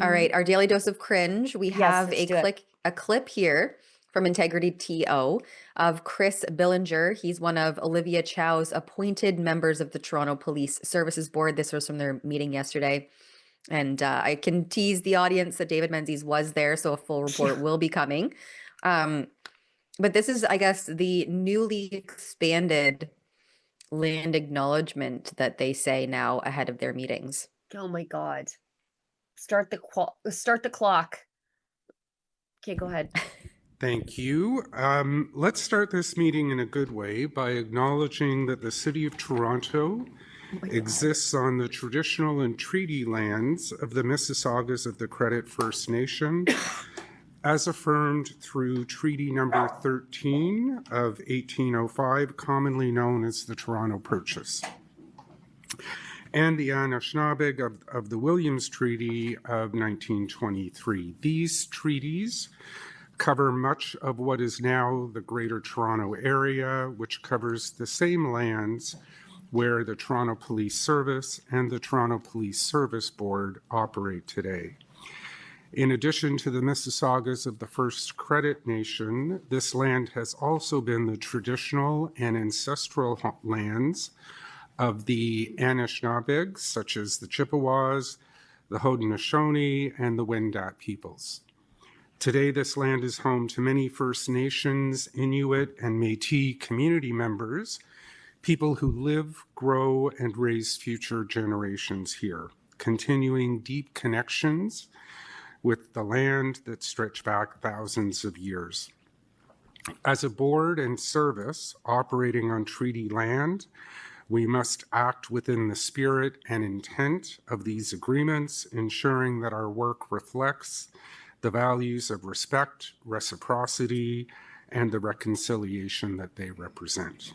All right, our daily dose of cringe. We Yes, have let's do it. a clip here from Integrity TO of Chris Billinger. He's one of Olivia Chow's appointed members of the Toronto Police Services Board. This was from their meeting yesterday. And I can tease the audience that David Menzies was there, so a full report will be coming. But this is, I guess, the newly expanded land acknowledgement that they say now ahead of their meetings. Oh my God. Start the clock. Okay, go ahead. Thank you. Let's start this meeting in a good way by acknowledging that the City of Toronto exists on the traditional and treaty lands of the Mississaugas of the Credit First Nation, as affirmed through Treaty Number 13 of 1805, commonly known as the Toronto Purchase, and the Anishinaabe of the Williams Treaty of 1923. These treaties cover much of what is now the Greater Toronto Area, which covers the same lands where the Toronto Police Service and the Toronto Police Service Board operate today. In addition to the Mississaugas of the First Credit Nation, this land has also been the traditional and ancestral lands of the Anishinaabeg, such as the Chippewas, the Haudenosaunee, and the Wendat peoples. Today, this land is home to many First Nations, Inuit, and Métis community members, people who live, grow, and raise future generations here, continuing deep connections with the land that stretch back thousands of years. As a board and service operating on treaty land, we must act within the spirit and intent of these agreements, ensuring that our work reflects the values of respect, reciprocity, and the reconciliation that they represent.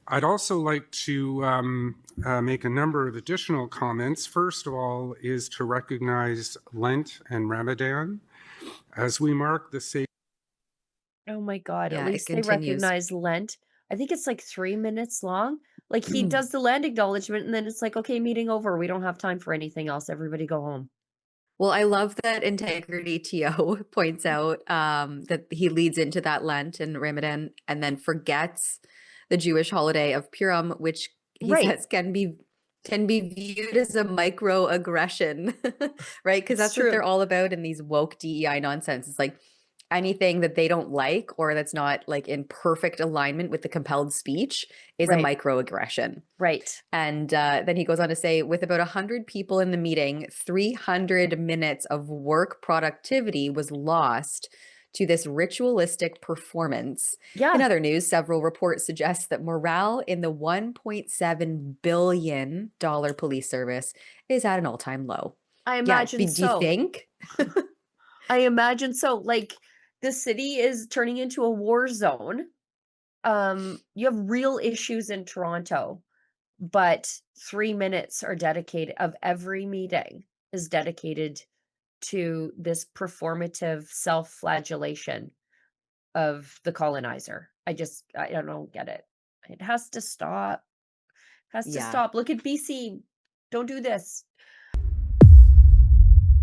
I'd also like to make a number of additional comments. First of all is to recognize Lent and Ramadan as we mark the sacred. Oh my God. Yeah, At it least they continues. recognize Lent. I think it's like 3 minutes long. Like he does the land acknowledgement and then it's like, okay, meeting over. We don't have time for anything else. Everybody go home. Well, I love that Integrity TO points out that he leads into that Lent and Ramadan and then forgets the Jewish holiday of Purim, which he Right. says can be viewed as a microaggression, right? Because It's that's what they're true. all about in these woke DEI nonsense. It's like anything that they don't like or that's not like in perfect alignment with the compelled speech is a Right. microaggression. Right. And then he goes on to say, with about 100 people in the meeting, 300 minutes of work productivity was lost to this ritualistic performance. In Yeah. other news, several reports suggest that morale in the $1.7 billion police service is at an all-time low. I Yeah, imagine do you so. think? I imagine so. Like the city is turning into a war zone. You have real issues in Toronto, but 3 minutes are dedicated of every meeting is dedicated to this performative self-flagellation of the colonizer. I don't get it. It has to stop. Has to Yeah. stop. Look at BC. Don't do this.